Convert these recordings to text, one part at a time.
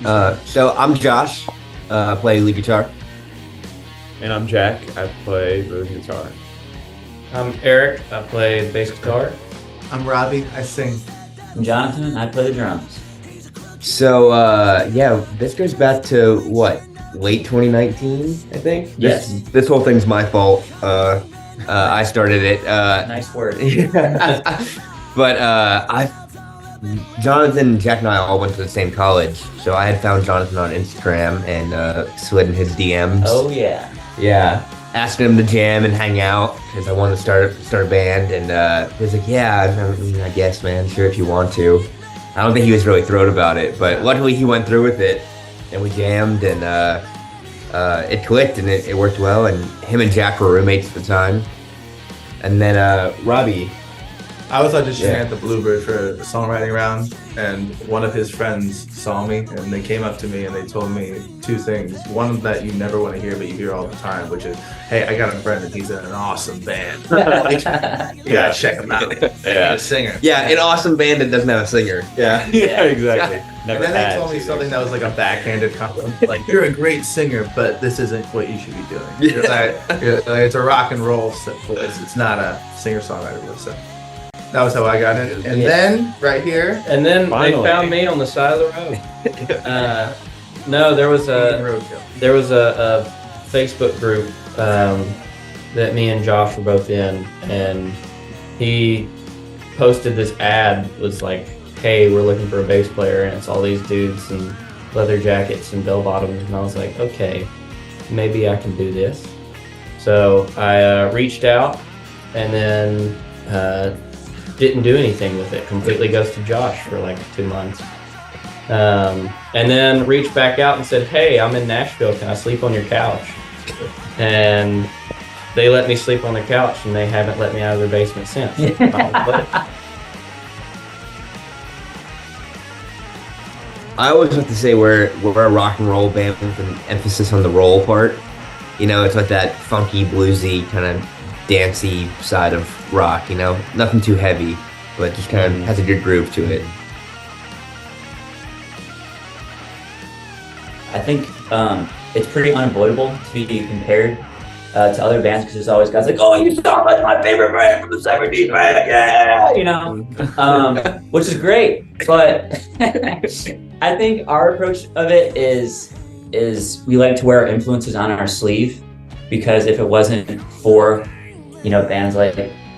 So I'm Josh. I play lead guitar. And I'm Jack. I play rhythm guitar. I'm Eric. I play bass guitar. I'm Robbie. I sing. I'm Jonathan. I play the drums. So yeah, this goes back to what, late 2019, I think. Yes. This whole thing's my fault. I started it. Nice word. But Jonathan, Jack, and I all went to the same college, so I had found Jonathan on Instagram and slid in his DMs. Oh yeah. Yeah, asking him to jam and hang out because I wanted to start a band, and he was like, "Yeah, I guess, man, sure if you want to." I don't think he was really thrilled about it, but luckily he went through with it, and we jammed, and it clicked, and it worked well. And him and Jack were roommates at the time, and then Robbie. I was auditioning at the Bluebird for a songwriting round, and one of his friends saw me, and they came up to me and they told me two things. One that you never want to hear, but you hear all the time, which is, "Hey, I got a friend and he's in an awesome band. You gotta check him out. He's a singer." Yeah, an awesome band that doesn't have a singer. Yeah. Yeah, exactly. And then they told me something that was like a backhanded compliment, like, "You're a great singer, but this isn't what you should be doing." It's a rock and roll voice. It's not a singer-songwriter voice. So that was how I got in. And then right here, And then Finally. they found me on the side of the road. No, there was Roadkill. a Facebook group that me and Josh were both in, and he posted this ad. Was like, "Hey, we're looking for a bass player," and it's all these dudes in leather jackets and bell bottoms, and I was like, "Okay, maybe I can do this." So I reached out, and then didn't do anything with it. Completely ghosted Josh for like 2 months. And then reached back out and said, "Hey, I'm in Nashville. Can I sleep on your couch?" And they let me sleep on the couch, and they haven't let me out of their basement since. I always have to say we're a rock and roll band with an emphasis on the roll part. You know, it's like that funky, bluesy, kind of dancey side of rock, you know? Nothing too heavy, but just kind of has a good groove to it. I think it's pretty unavoidable to be compared to other bands because there's always guys like, "Oh, you sound like my favorite band from the '70s, man!" Yeah, you know, which is great. But I think our approach of it is we like to wear our influences on our sleeve, because if it wasn't for bands like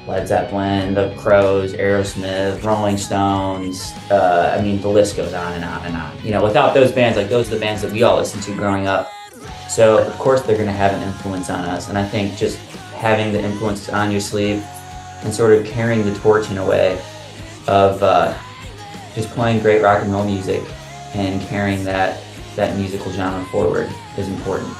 Led Zeppelin, The Crows, Aerosmith, Rolling Stones, I mean, the list goes on and on and on. Without those bands, like, those are the bands that we all listened to growing up. So of course they're going to have an influence on us. And I think just having the influences on your sleeve and sort of carrying the torch in a way of just playing great rock and roll music and carrying that musical genre forward is important.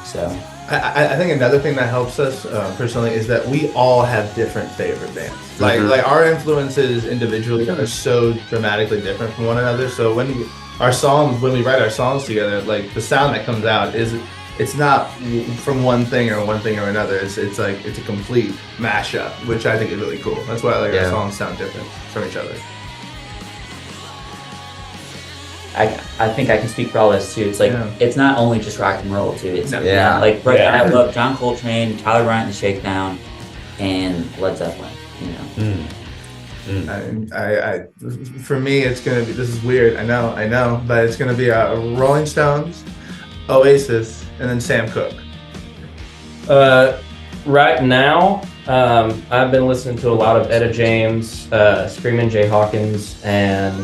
So I think another thing that helps us personally is that we all have different favorite bands. Like our influences individually are so dramatically different from one another. So when we write our songs together, like, the sound that comes out it's not from one thing or another. It's a complete mashup, which I think is really cool. That's why our songs sound different from each other. I think I can speak for all this too. It's like, it's not only just rock and roll too. It's I love John Coltrane, Tyler Bryant and the Shakedown, and Led Zeppelin. For me, it's gonna be, this is weird, I know, but it's gonna be Rolling Stones, Oasis, and then Sam Cooke. Right now, I've been listening to a lot of Etta James, Screamin' Jay Hawkins, and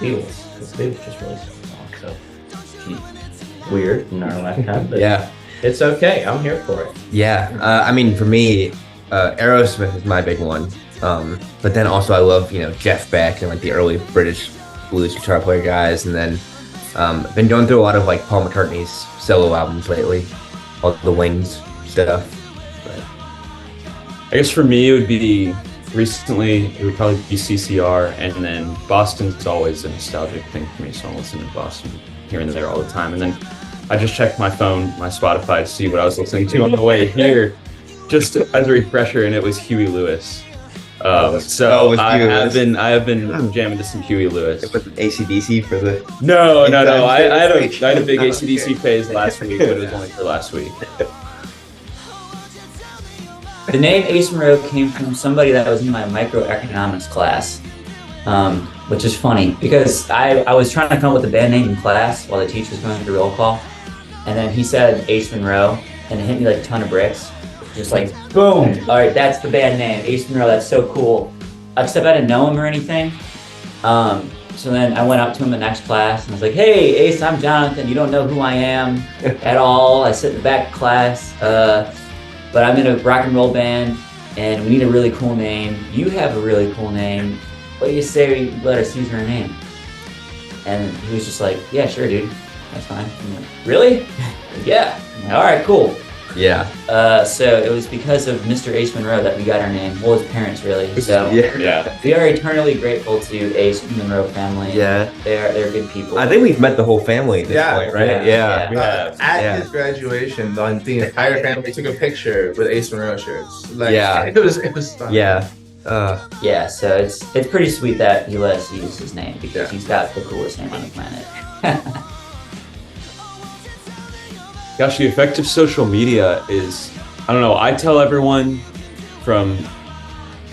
Beatles. Because the Beatles just released a song, so weird in our lifetime, but it's okay. I'm here for it. Yeah, I mean, for me, Aerosmith is my big one. But then also I love, Jeff Beck and like the early British blues guitar player guys. And then I've been going through a lot of like Paul McCartney's solo albums lately, all the Wings stuff. But I guess for me, it would probably be CCR, and then Boston's always a nostalgic thing for me, so I'll listen to Boston here and there all the time. And then I just checked my phone, my Spotify, to see what I was listening to on the way here, just as a refresher, and it was Huey Lewis. So it was I Huey have Lewis. been jamming to some Huey Lewis. It was AC/DC for the. No. I had a big Oh, AC/DC okay. phase last week, but it was only for last week. The name Ace Monroe came from somebody that was in my microeconomics class, which is funny because I was trying to come up with a band name in class while the teacher was going through roll call, and then he said Ace Monroe, and it hit me like a ton of bricks. Just like, boom! All right, that's the band name, Ace Monroe. That's so cool. Except I didn't know him or anything. So then I went up to him in the next class and I was like, hey, Ace, I'm Jonathan. You don't know who I am at all. I sit in the back of class. But I'm in a rock and roll band and we need a really cool name. You have a really cool name. What do you say we let us use her name? And he was just like, yeah, sure, dude. That's fine. I'm like, really? Yeah. I'm like, all right, cool. Yeah. So it was because of Mr. Ace Monroe that we got our name. Well, his parents really. So Yeah. we are eternally grateful to Ace and Monroe family. Yeah. They're good people. I think we've met the whole family at this Yeah. point, right? Yeah. At Yeah. his graduation, the entire family took a picture with Ace Monroe shirts. Like, Yeah. it was fun. Yeah. Yeah, so it's pretty sweet that he let us use his name because Yeah. he's got the coolest name on the planet. Gosh, the effect of social media is, I don't know, I tell everyone from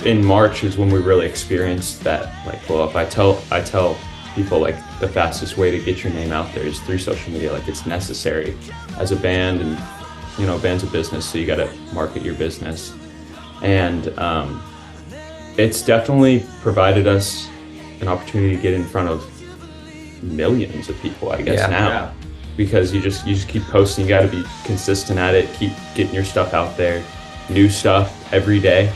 in March is when we really experienced that like blow up. I tell people like the fastest way to get your name out there is through social media. Like it's necessary as a band, and you know, band's a business, so you got to market your business. And it's definitely provided us an opportunity to get in front of millions of people, I guess, Yeah. now. Yeah. Because you just keep posting. You got to be consistent at it. Keep getting your stuff out there, new stuff every day,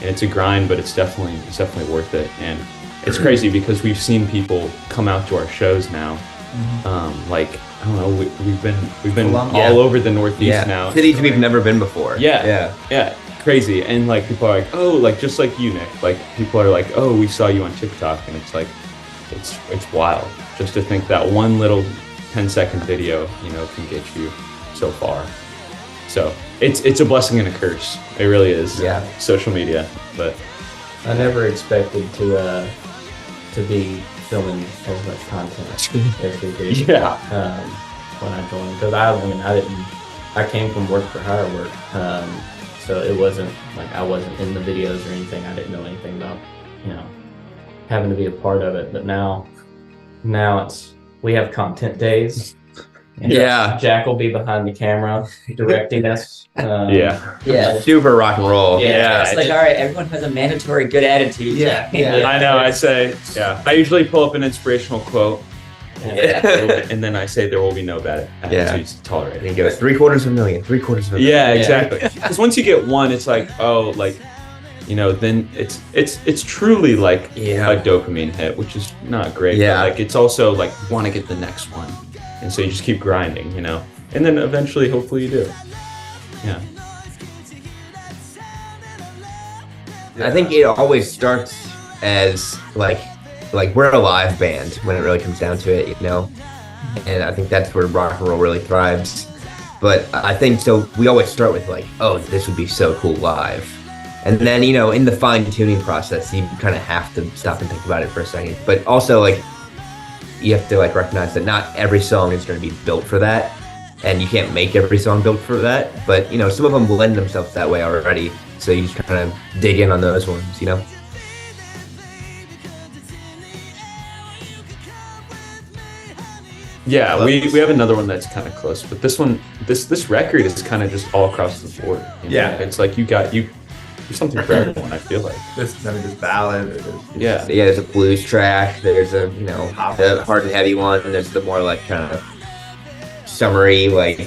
and it's a grind, but it's definitely worth it. And it's crazy because we've seen people come out to our shows now. Like I don't know, we've been Columbia. all over the Northeast Yeah. now. Cities we've never been before. Yeah, crazy. And like people are like, oh, like just like you, Nick. Like people are like, oh, we saw you on TikTok, and it's like, it's wild just to think that one little 10-second video, you know, can get you so far. So it's a blessing and a curse. It really is. Yeah. Social media, but I never expected to be filming as much content as we did. Yeah. When I joined, because I came from work for hire work, so it wasn't like I wasn't in the videos or anything. I didn't know anything about, you know, having to be a part of it. But now we have content days. And Yeah. Jack will be behind the camera directing us. Yeah. Super rock and roll. Yeah. It's like, all right, everyone has a mandatory good attitude. Yeah. I know. I say, I usually pull up an inspirational quote, and then I say there will be no bad attitudes And tolerated. he goes 750,000. Yeah, exactly. Because once you get one, it's like, oh, like, you know, then it's truly like a dopamine hit, which is not great. Yeah. But like it's also like you want to get the next one, and so you just keep grinding, you know, and then eventually, hopefully, you do. Yeah. I think it always starts as like we're a live band when it really comes down to it, you know, and I think that's where rock and roll really thrives. But I think so. We always start with like, oh, this would be so cool live. And then, you know, in the fine tuning process, you kind of have to stop and think about it for a second. But also, like, you have to like recognize that not every song is going to be built for that, and you can't make every song built for that. But you know, some of them lend themselves that way already. So you just kind of dig in on those ones, you know. Yeah, we have another one that's kind of close, but this one, this record is kind of just all across the board. You know? Yeah. It's like there's something for everyone. I feel like. This ballad. Yeah. Yeah, there's a blues track. There's a, you know, the hard and heavy one, and there's the more like kind of summery, like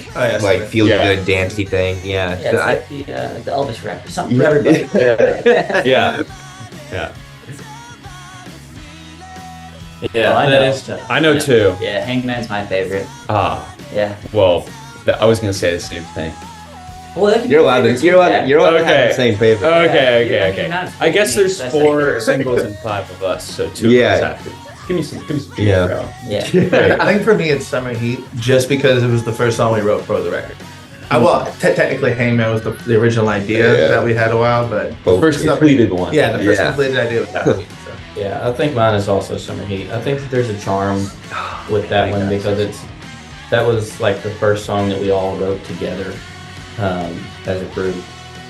feel good dancey thing. Yeah. Yeah, So it's like the Elvis rap or something for everybody. Yeah. Yeah, Oh, I that know. is tough. I know too. Yeah, Hangman's my favorite. Yeah. Well, I was gonna say the same thing. Well, that could you're be allowed to favorite you're allowed too, to, you're allowed to have Okay. the same favorite. Okay. Yeah, I mean, not I guess there's that's 4 like- singles and 5 of us, so 2 Yeah. of us have to. Give me some. Yeah. bro. Yeah. I think for me it's Summer Heat, just because it was the first song we wrote for the record. Well, technically, Hangman was the original idea that we had a while, but The first completed one. yeah, the first completed idea was that week. So. Yeah, I think mine is also Summer Heat. I think that there's a charm with that one because that was like the first song that we all wrote together as a group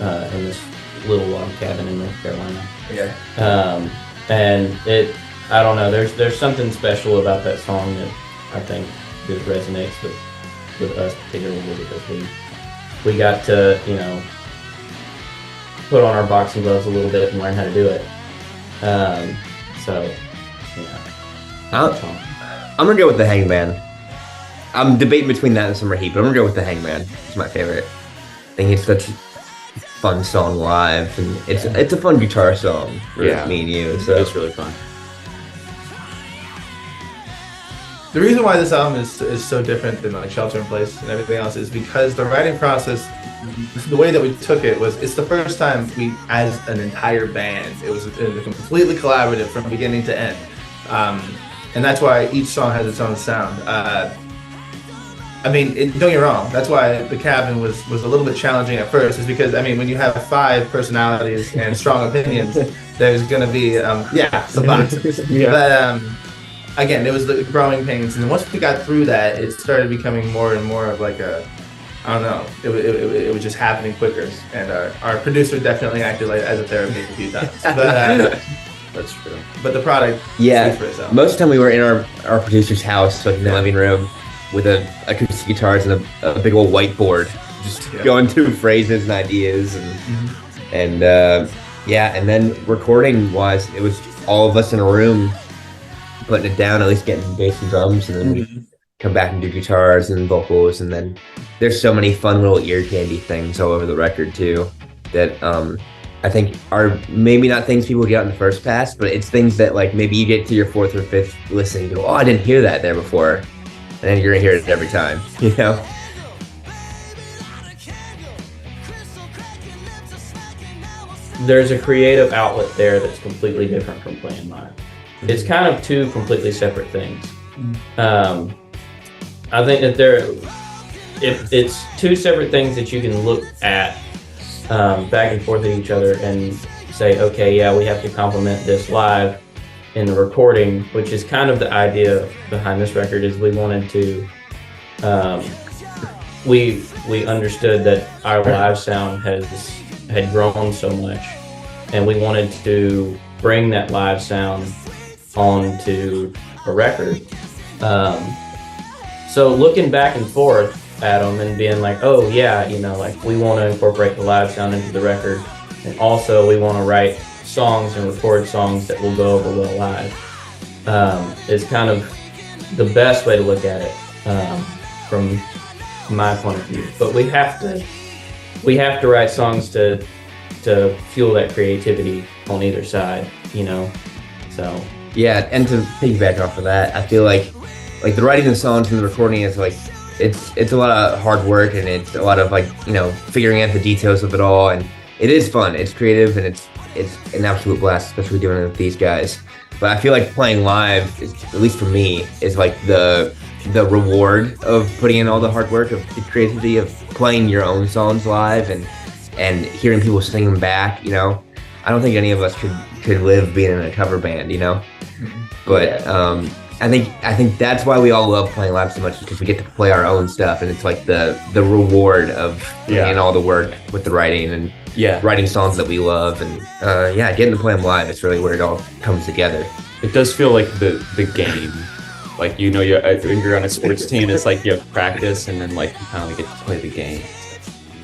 in this little log cabin in North Carolina. Yeah. And I don't know, there's something special about that song that I think just resonates with us particularly because we got to, you know, put on our boxing gloves a little bit and learn how to do it. So, yeah. I'm gonna go with the Hangman. I'm debating between that and Summer Heat, but I'm gonna go with the Hangman. It's my favorite. I think it's such a fun song live, and it's a fun guitar song for me and you. So it's really fun. The reason why this album is so different than like Shelter in Place and everything else is because the writing process, the way that we took it was, it's the first time we, as an entire band, it was completely collaborative from beginning to end. And that's why each song has its own sound. I mean, don't get me wrong, that's why The Cabin was a little bit challenging at first, is because, I mean, when you have 5 personalities and strong opinions, there's going to be, some boxes. But, again, it was the growing pains, and once we got through that, it started becoming more and more of like a, I don't know, it was just happening quicker, and our producer definitely acted like as a therapist a few times. But That's true. but the product speaks for itself. most of the time we were in our producer's house, like in the living room, with acoustic guitars and a big old whiteboard, just going through phrases and ideas, and and then recording wise, it was all of us in a room putting it down, at least getting bass and drums, and then we come back and do guitars and vocals, and then there's so many fun little ear candy things all over the record too that I think are maybe not things people get on the first pass, but it's things that like maybe you get to your 4th or 5th listen and go, oh, I didn't hear that there before, and then you're gonna hear it every time, you know. There's a creative outlet there that's completely different from playing live. It's kind of 2 completely separate things. I think that if it's 2 separate things that you can look at back and forth at each other and say, okay, yeah, we have to complement this live in the recording, which is kind of the idea behind this record. Is we wanted to, we understood that our live sound had grown so much, and we wanted to bring that live sound onto a record. So looking back and forth at them and being like, oh yeah, you know, like we want to incorporate the live sound into the record, and also we want to write songs and record songs that will go over well live, is kind of the best way to look at it from my point of view. But we have to write songs to fuel that creativity on either side, you know. So Yeah, and to piggyback off of that, I feel like the writing the songs and the recording is like it's a lot of hard work, and it's a lot of like, you know, figuring out the details of it all, and it is fun, it's creative, and it's an absolute blast, especially doing it with these guys. But I feel like playing live, at least for me, is like the reward of putting in all the hard work, of the creativity of playing your own songs live and hearing people sing them back, you know. I don't think any of us could live being in a cover band, you know. But I think that's why we all love playing live so much, because we get to play our own stuff, and it's like the reward of putting in all the work with the writing and writing songs that we love, and getting to play them live. It's really where it all comes together. It does feel like the game. Like, you know, you're on a sports team, it's like you have practice, and then like you kind of get to play the game.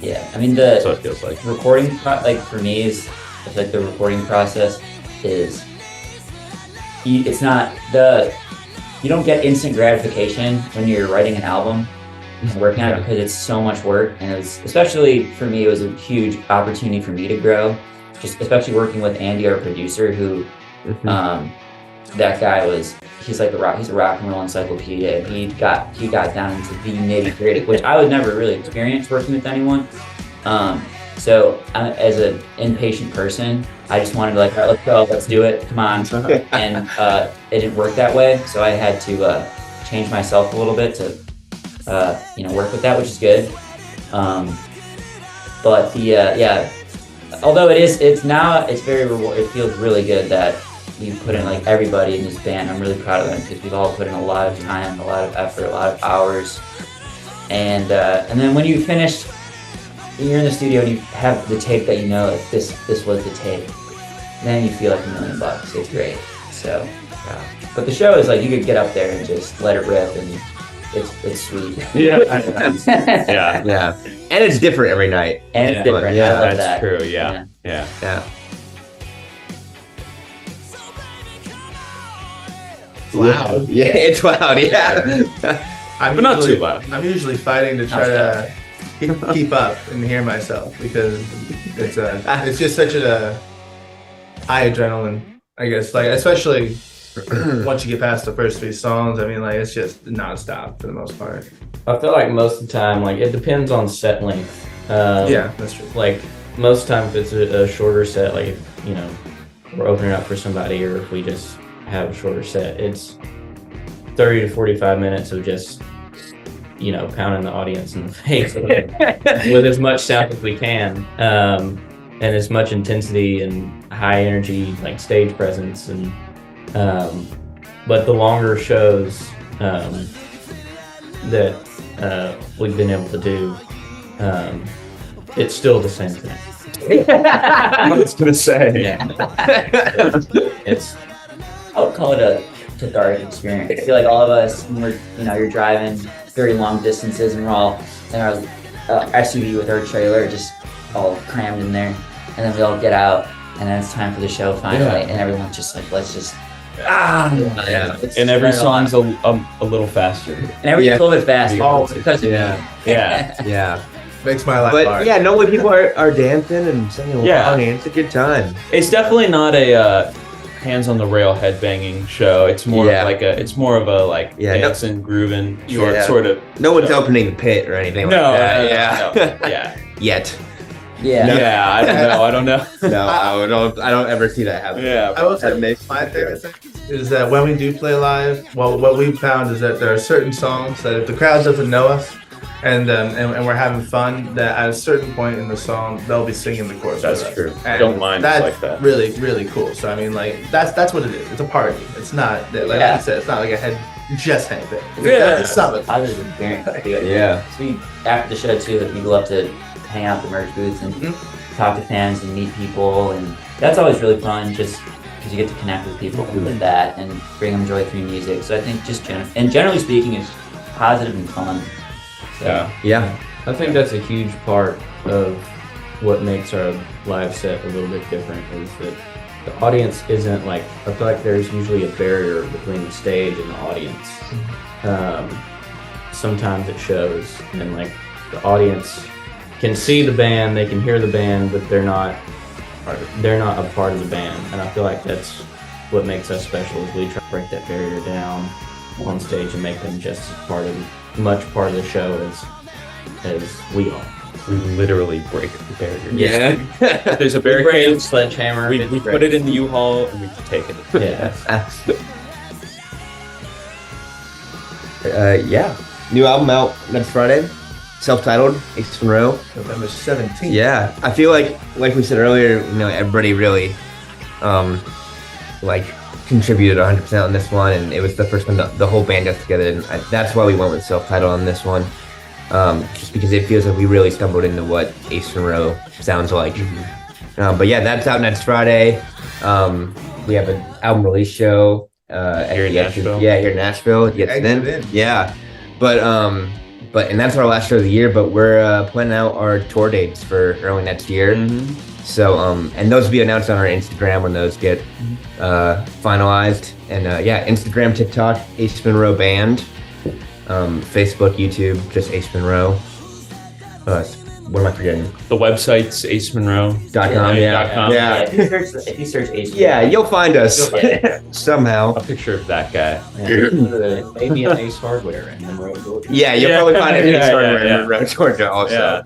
Yeah, I mean That's what it feels like. recording, like for me, is like the recording process is. It's not you don't get instant gratification when you're writing an album and working on it, because it's so much work, and especially for me, it was a huge opportunity for me to grow, just especially working with Andy, our producer, who that guy he's like he's a rock and roll encyclopedia. He got down into the nitty gritty, which I would never really experience working with anyone. So as an impatient person, I just wanted to like, all right, let's go, let's do it, come on. And it didn't work that way, so I had to change myself a little bit to work with that, which is good. But yeah, although it's very it feels really good that we put in like everybody in this band. I'm really proud of them because we've all put in a lot of time, a lot of effort, a lot of hours, and then when you finish, you're in the studio and you have the tape that you know like this was the tape. Then you feel like $1 million. It's great. So, but the show is like you could get up there and just let it rip, and it's sweet. Yeah. Yeah. And it's different every night. And it's different. Yeah, I love That's that. true. Yeah. Yeah. Loud. Yeah, it's loud. Yeah. I'm But not usually- too loud. I'm usually fighting to try to keep up and hear myself because it's just such a high adrenaline, I guess. Like especially once you get past the first 3 songs, I mean, like it's just nonstop for the most part. I feel like most of the time, like it depends on set length. Yeah, that's true. Like most time, if it's a shorter set, like if we're opening up for somebody, or if we just have a shorter set, it's 30 to 45 minutes of just pounding the audience in the face with as much sound as we can, and as much intensity and high energy like stage presence, and but the longer shows that we've been able to do, it's still the same thing. I was gonna say. Yeah. It's I would call it a cathartic experience. I feel like all of us, when we're, you're driving very long distances and we're all in our SUV with our trailer just all crammed in there. And then we all get out and then it's time for the show finally. Yeah. And everyone's just like, let's just, Yeah. And every spread it all song's out. a little faster. and everything's a little bit faster. Oh, It's because of yeah. me. Yeah. Yeah. Makes my life But hard. yeah, no, when people are dancing and singing Yeah. along, it's a good time. It's definitely not a hands on the rail headbanging show. It's more Yeah. of like it's more of a like Yeah, no- dancing, grooving, Yeah. sort of. No one's show. opening the pit or anything No, like that. no, Yeah. no, yeah, Yet. Yeah. yeah. I don't know. No, I don't ever see that happen. Yeah, I will say That makes my favorite thing is that when we do play live, well, what we've found is that there are certain songs that if the crowd doesn't know us and we're having fun, that at a certain point in the song they'll be singing the chorus. That's with us. true. And Don't mind that's like that. Really, really cool. So I mean, like that's what it is. It's a party. It's not like Yeah. I said. It's not like a head just hang thing. Yeah. It's something. Positive experience. I feel like. Yeah. So we, after the show too, like, we go up to hang out at the merch booths and talk to fans and meet people, and that's always really fun. Just because you get to connect with people with that and bring them joy through music. So I think just generally speaking, it's positive and fun. So, Yeah. Yeah. I think that's a huge part of what makes our live set a little bit different, is that the audience isn't like, I feel like there's usually a barrier between the stage and the audience. Sometimes it shows, and like the audience can see the band, they can hear the band, but they're not a part of the band. And I feel like that's what makes us special, is we try to break that barrier down on stage and make them just as much part of the show as we are. We literally break the barrier. Yeah. There's a We bring barricade. a sledgehammer. We it's put it in the U-Haul and we just take it. Yeah. Yeah. New album out next Friday. Self-titled, Ace Monroe. November 17th. Yeah. I feel like we said earlier, everybody really, contributed 100% on this one, and it was the first time the whole band got together, and that's why we went with self-titled on this one. Just because it feels like we really stumbled into what Ace Monroe sounds like. But yeah, that's out next Friday. We have an album release show Here in Nashville? Here in Nashville. Exit in. Yeah, but and that's our last show of the year. But we're planning out our tour dates for early next year. Mm-hmm. So and those will be announced on our Instagram when those get finalized. And Instagram, TikTok, Ace Monroe Band. Facebook, YouTube, just Ace Monroe. What am I forgetting? The website's acemonroe.com. .com. Yeah. if you search H. Yeah, you'll find us Yeah. somehow. A picture of that guy. Maybe an Ace Hardware in Monroe, Georgia. Yeah, you'll Yeah. probably find it in Yeah, Monroe, yeah. Monroe, Georgia also. Yeah.